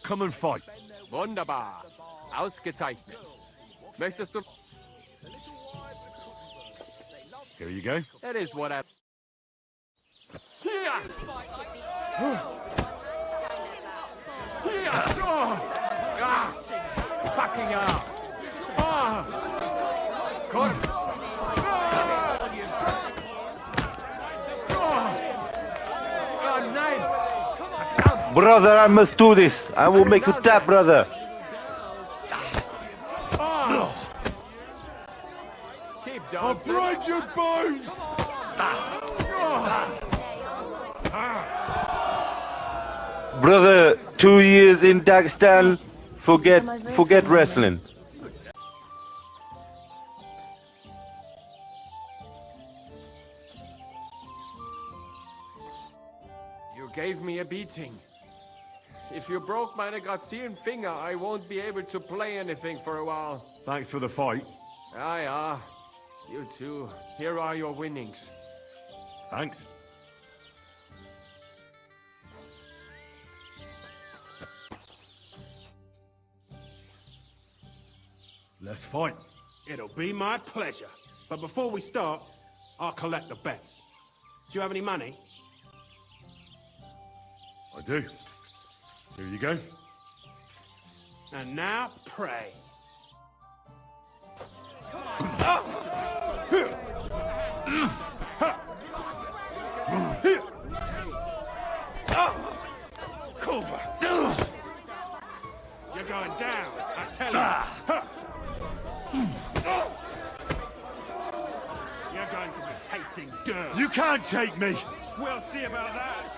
come and fight. Wunderbar. Ausgezeichnet. Möchtest du... Here you go. That is what I... Fucking hell. Brother, I must do this. I will make you tap, brother. Keep I'll dancing. break your bones! Brother, 2 years in Dagestan. Forget wrestling. You gave me a beating. If you broke my Grazian finger, I won't be able to play anything for a while. Thanks for the fight. Yeah. You too. Here are your winnings. Thanks. Let's fight. It'll be my pleasure. But before we start, I'll collect the bets. Do you have any money? I do. Here you go. And now, pray. Culver! You're going down, I tell you. You're going to be tasting dirt. You can't take me! We'll see about that.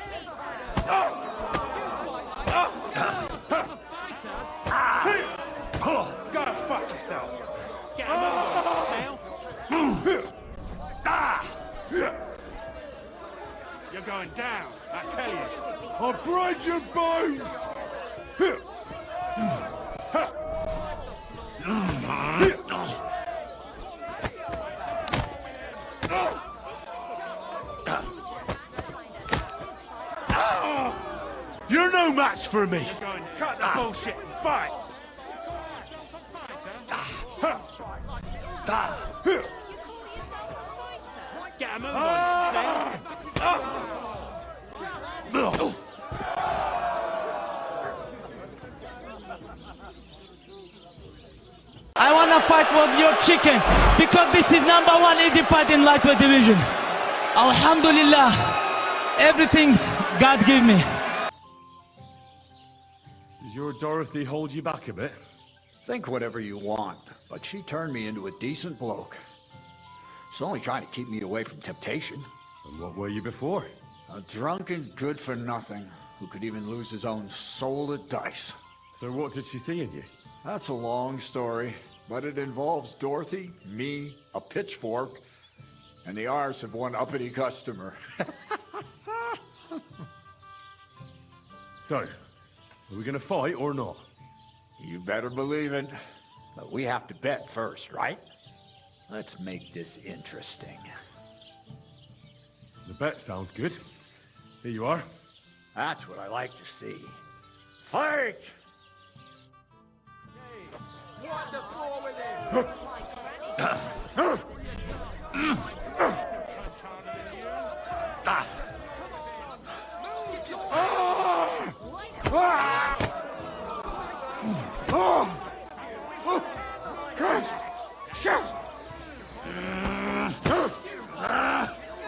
Go fuck yourself. Get him over now. You're going down, I tell you. I'll break your bones! You're no match for me! You're going to cut the bullshit and fight. Get a move on, I wanna fight with your chicken because this is #1 easy fight in lightweight division. Alhamdulillah, everything God gave me. Does your Dorothy hold you back a bit? Think whatever you want, but she turned me into a decent bloke. She's only trying to keep me away from temptation. And what were you before? A drunken good-for-nothing who could even lose his own soul at dice. So what did she see in you? That's a long story, but it involves Dorothy, me, a pitchfork, and the arse of one uppity customer. So, are we gonna fight or not? You better believe it. But we have to bet first, right? Let's make this interesting. The bet sounds good. Here you are. That's what I like to see. Fight! What the floor with him?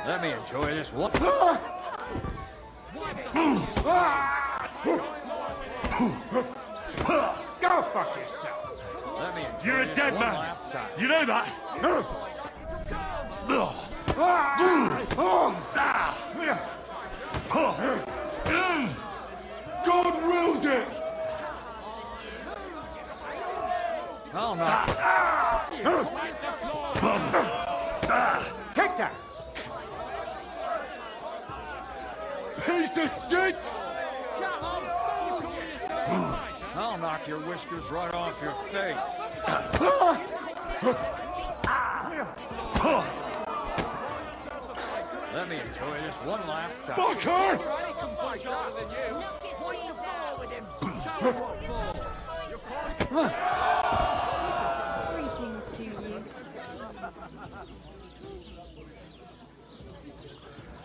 Let me enjoy this one. Go fuck yourself. Let me enjoy You're a this dead one man! last time. You know that? God wills it! Oh, no. Take that. Piece of shit! I'll knock your whiskers right off your face. Let me enjoy this one last time. Fuck her! Greetings to you.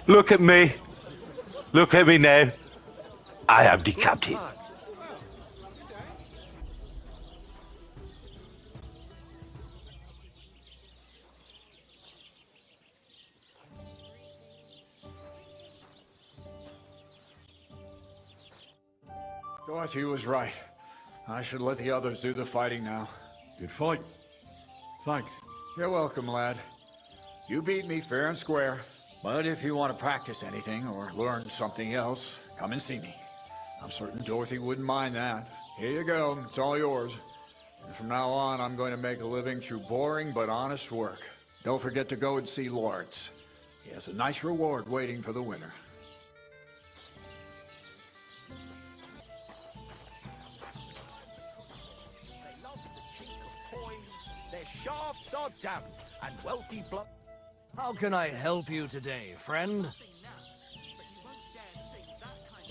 Look at me. Look at me now. I am the captain. Dorothy was right. I should let the others do the fighting now. Good fight. Thanks. You're welcome, lad. You beat me fair and square. But if you want to practice anything or learn something else, come and see me. I'm certain Dorothy wouldn't mind that. Here you go. It's all yours. And from now on, I'm going to make a living through boring but honest work. Don't forget to go and see Lawrence. He has a nice reward waiting for the winner. Their shafts are damp, and wealthy blood. How can I help you today, friend?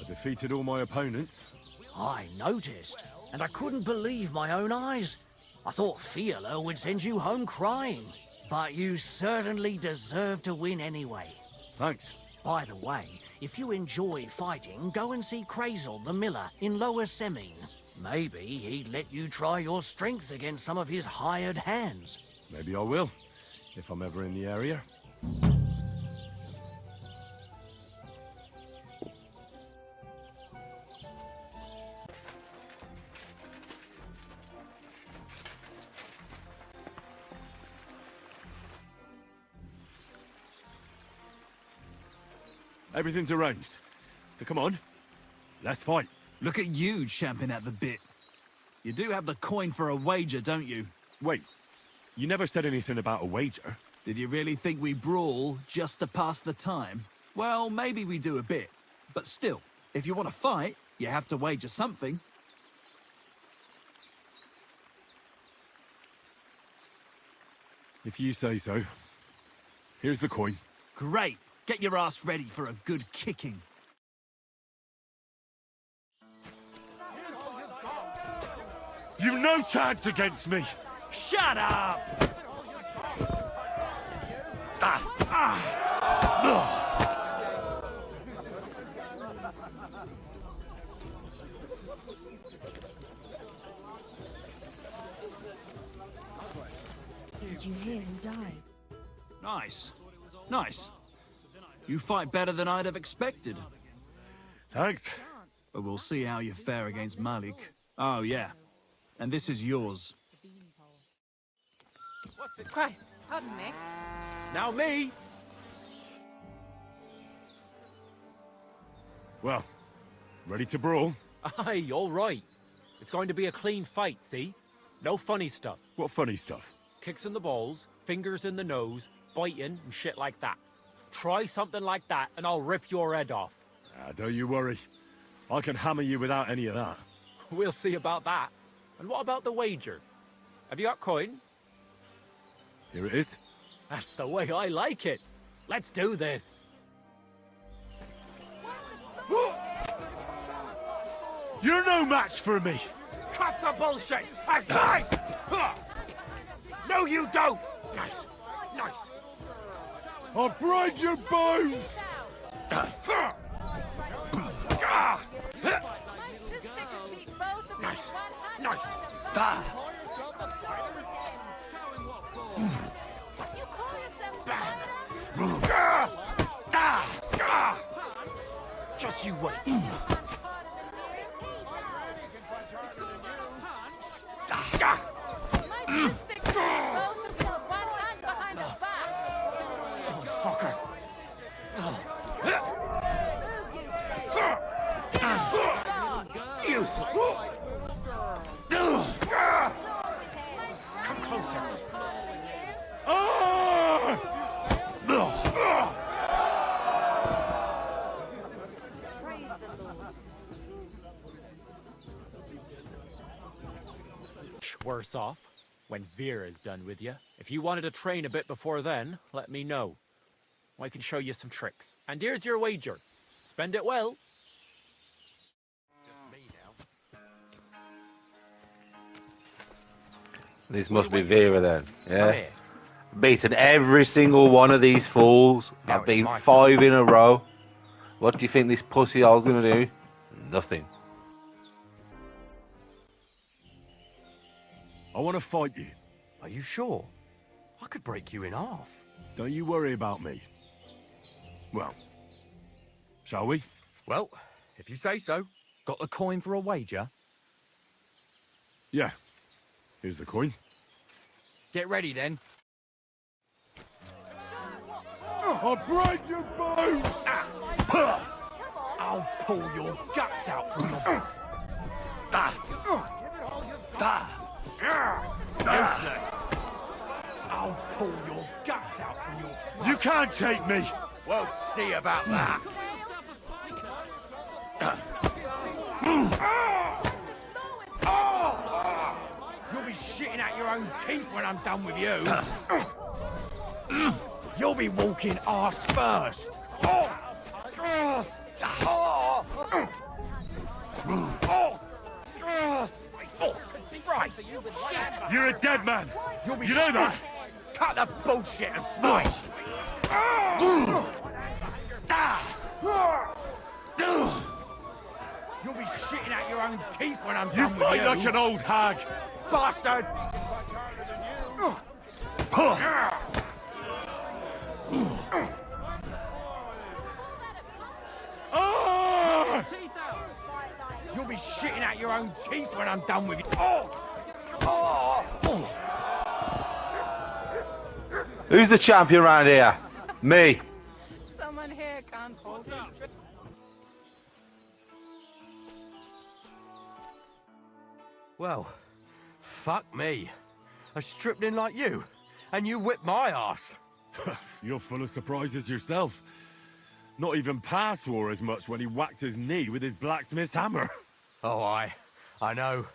I defeated all my opponents. I noticed, and I couldn't believe my own eyes. I thought Fiala would send you home crying, but you certainly deserve to win anyway. Thanks. By the way, if you enjoy fighting, go and see Crazel the Miller in Lower Semine. Maybe he'd let you try your strength against some of his hired hands. Maybe I will, if I'm ever in the area. Everything's arranged. So come on, let's fight. Look at you champing at the bit. You do have the coin for a wager, don't you? Wait, you never said anything about a wager. Did you really think we brawl just to pass the time? Well, maybe we do a bit. But still, if you want to fight, you have to wager something. If you say so. Here's the coin. Great. Get your ass ready for a good kicking. You've no chance against me! Shut up! Did you hear him die? Nice. Nice. You fight better than I'd have expected. Thanks. But we'll see how you fare against Malik. Oh, yeah. And this is yours. Christ, pardon me. Now me! Well, ready to brawl? Aye, all right. It's going to be a clean fight, see? No funny stuff. What funny stuff? Kicks in the balls, fingers in the nose, biting, and shit like that. Try something like that, and I'll rip your head off. Don't you worry. I can hammer you without any of that. We'll see about that. And what about the wager? Have you got coin? Here it is. That's the way I like it. Let's do this. You're no match for me! Cut the bullshit! And die! No, you don't! Nice. Nice. I'll break your bones! Nice. Nice. Just you wait. Fucker. Useless. Come closer. Worse off when Vera's done with you. If you wanted to train a bit before then, let me know. I can show you some tricks. And here's your wager. Spend it well. This must be Vera then. Come Yeah. here. Beaten every single one of these fools. Now I've it's been my 5 in a row. What do you think this pussy hole's gonna do? Nothing. I want to fight you. Are you sure? I could break you in half. Don't you worry about me. Well, shall we? Well, if you say so. Got the coin for a wager? Yeah. Here's the coin. Get ready then. I'll break your bones! I'll pull your guts out from your... Useless. I'll pull your guts out from your throat. You can't take me! We'll see about that. You'll be shitting out your own teeth when I'm done with you. You'll be walking arse first. Christ. You're a dead man! You'll be You know that? Cut the bullshit and fight. You'll be shitting out your own teeth when I'm You done with fight you. like an old hag! Bastard! Ah! You'll be shitting out your own teeth when I'm done with you. Who's the champion around here? Me. Someone here can't hold it. Well, fuck me. A stripling like you, and you whip my ass. You're full of surprises yourself. Not even Pa swore as much when he whacked his knee with his blacksmith's hammer. Oh, I know.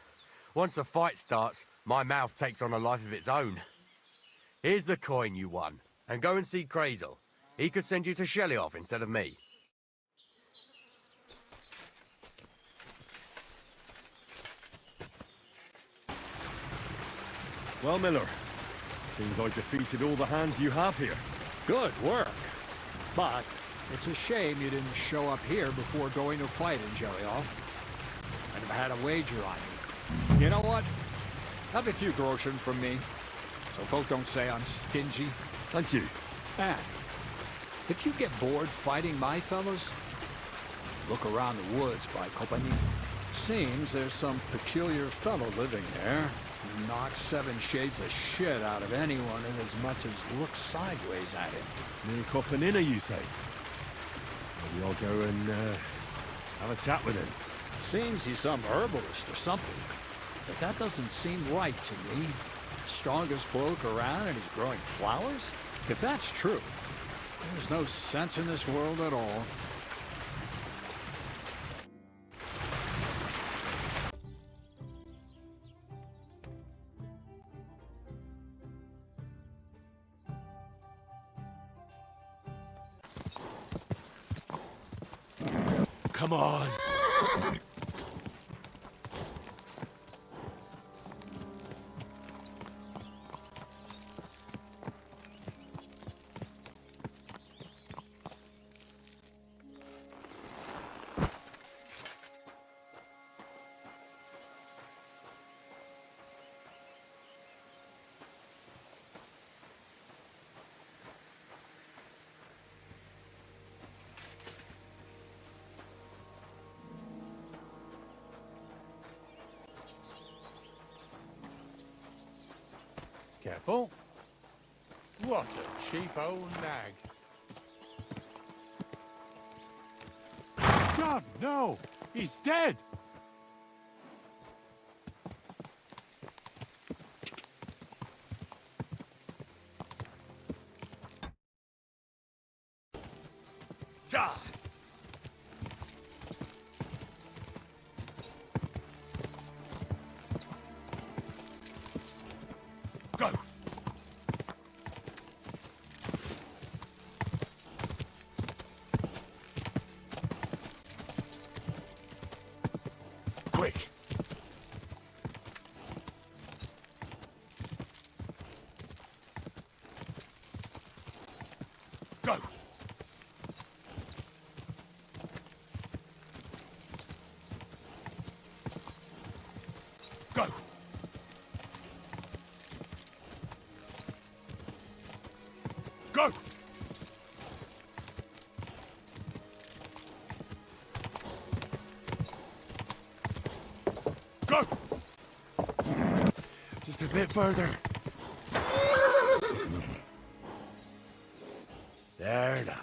Once a fight starts, my mouth takes on a life of its own. Here's the coin you won, and go and see Krazel. He could send you to Shelly-off instead of me. Well, Miller, seems I defeated all the hands you have here. Good work. But it's a shame you didn't show up here before going to fight in Jelly-off. I'd have had a wager on you. You know what? Have a few groschen from me, so folk don't say I'm stingy. Thank you. And if you get bored fighting my fellows, look around the woods by Company. Seems there's some peculiar fellow living there who knocks 7 shades of shit out of anyone who as much as looks sideways at him. Near Copenina, you say? Maybe I'll go and have a chat with him. Seems he's some herbalist or something. But that doesn't seem right to me. Strongest bloke around and he's growing flowers? If that's true, there's no sense in this world at all. Come on! Careful. What a cheap old nag. God, no! He's dead! God. Go! Quick! Go! Go! Go! Just a bit further. There now.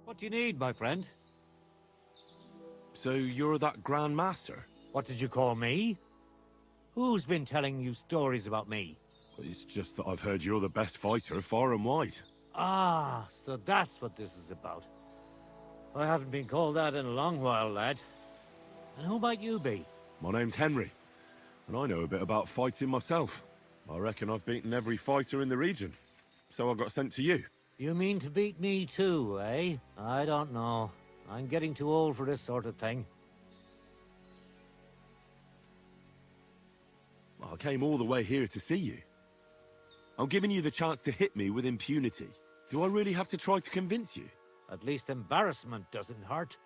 What do you need, my friend? So you're that Grand Master? What did you call me? Who's been telling you stories about me? It's just that I've heard you're the best fighter far and wide. Ah, so that's what this is about. I haven't been called that in a long while, lad. And who might you be? My name's Henry, and I know a bit about fighting myself. I reckon I've beaten every fighter in the region, so I got sent to you. You mean to beat me too, eh? I don't know. I'm getting too old for this sort of thing. I came all the way here to see you. I'm giving you the chance to hit me with impunity. Do I really have to try to convince you? At least embarrassment doesn't hurt.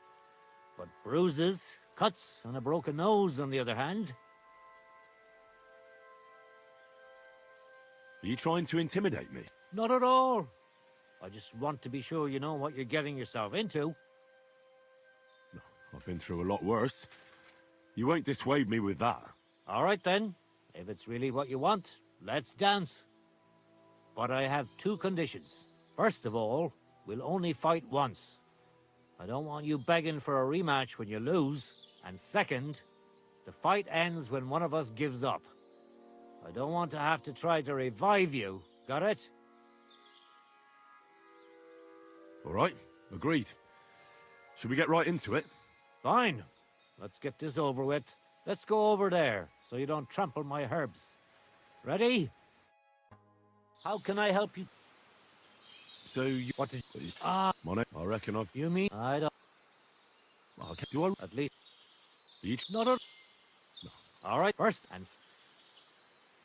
But bruises, cuts, and a broken nose, on the other hand. Are you trying to intimidate me? Not at all. I just want to be sure you know what you're getting yourself into. I've been through a lot worse. You won't dissuade me with that. All right then. If it's really what you want, let's dance. But I have two conditions. First of all, we'll only fight once. I don't want you begging for a rematch when you lose. And second, the fight ends when one of us gives up. I don't want to have to try to revive you. Got it? All right, agreed. Should we get right into it? Fine. Let's get this over with. Let's go over there, so you don't trample my herbs. Ready? How can I help you? So you... What did you... I reckon I've... You mean? I don't... Okay, do I... At least... Each... Not a... No. All right, first and...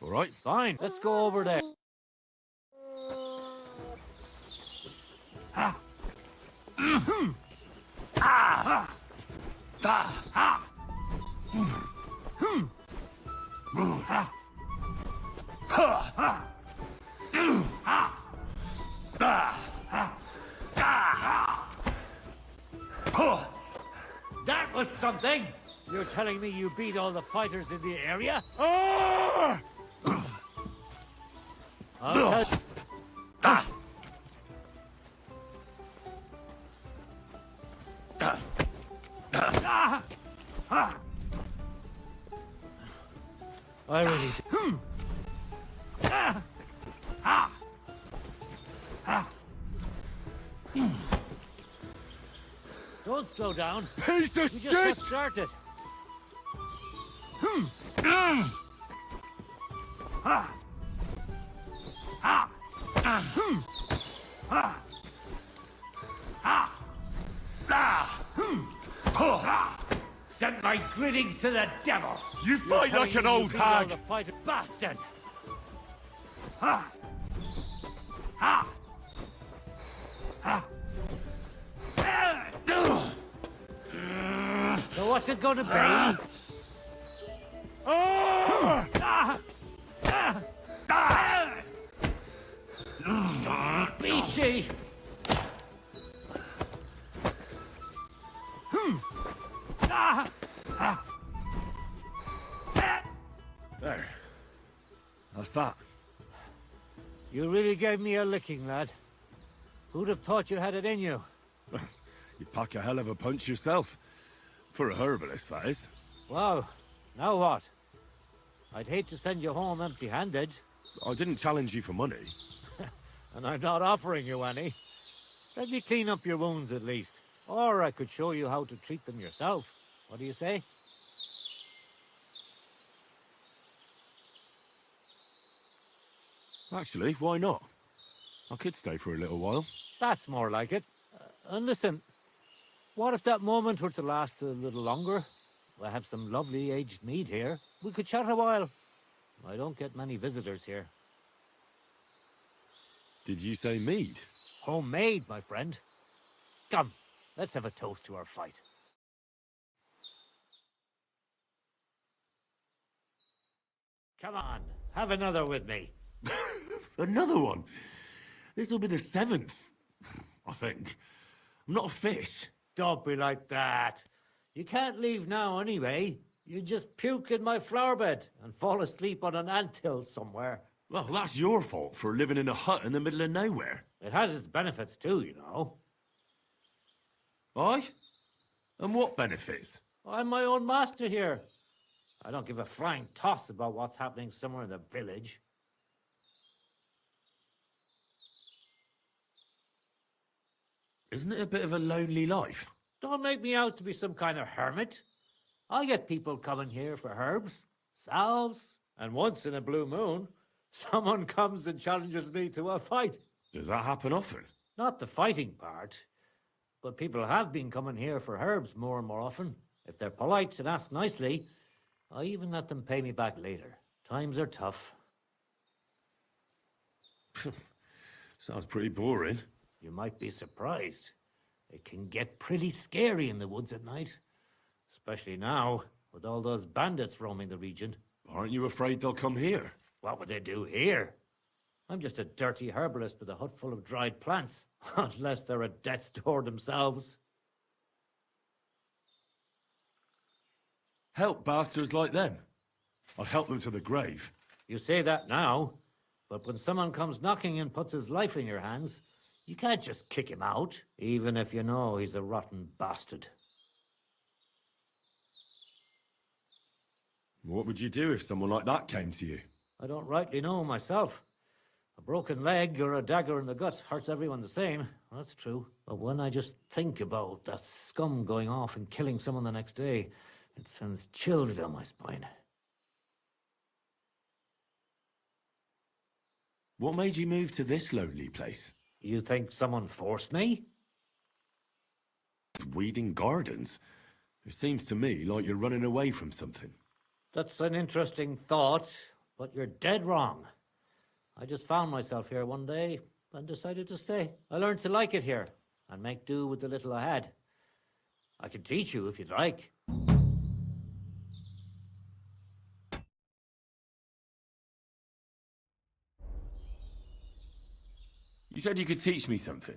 All right. Fine, let's go over there. Ah! Ah! Ah! That was something! You're telling me you beat all the fighters in the area? I'll tell... I really do. Don't slow down. Piece of We shit! just got started. Send my greetings to the devil. You fight like an old hag. The fighter bastard. So what's it gonna be? Beachy! There. That's that. You really gave me a licking, lad. Who'd have thought you had it in you? You pack a hell of a punch yourself. For a herbalist, that is. Well, now what? I'd hate to send you home empty-handed. I didn't challenge you for money. And I'm not offering you any. Let me clean up your wounds at least. Or I could show you how to treat them yourself. What do you say? Actually, why not? I could stay for a little while. That's more like it. And listen, what if that moment were to last a little longer? I have some lovely aged mead here. We could chat a while. I don't get many visitors here. Did you say mead? Homemade, my friend. Come, let's have a toast to our fight. Come on, have another with me. Another one? This'll be the 7th, I think. I'm not a fish. Don't be like that. You can't leave now anyway. You just puke in my flower bed and fall asleep on an anthill somewhere. Well, that's your fault for living in a hut in the middle of nowhere. It has its benefits too, you know. Aye? And what benefits? I'm my own master here. I don't give a flying toss about what's happening somewhere in the village. Isn't it a bit of a lonely life? Don't make me out to be some kind of hermit. I get people coming here for herbs, salves, and once in a blue moon, someone comes and challenges me to a fight. Does that happen often? Not the fighting part, but people have been coming here for herbs more and more often. If they're polite and ask nicely, I even let them pay me back later. Times are tough. Sounds pretty boring. You might be surprised. It can get pretty scary in the woods at night. Especially now, with all those bandits roaming the region. Aren't you afraid they'll come here? What would they do here? I'm just a dirty herbalist with a hut full of dried plants. Unless they're at death's door themselves. Help bastards like them. I'd help them to the grave. You say that now, but when someone comes knocking and puts his life in your hands, you can't just kick him out, even if you know he's a rotten bastard. What would you do if someone like that came to you? I don't rightly know myself. A broken leg or a dagger in the gut hurts everyone the same. That's true. But when I just think about that scum going off and killing someone the next day, it sends chills down my spine. What made you move to this lonely place? You think someone forced me? Weeding gardens? It seems to me like you're running away from something. That's an interesting thought, but you're dead wrong. I just found myself here one day and decided to stay. I learned to like it here and make do with the little I had. I can teach you if you'd like. You said you could teach me something.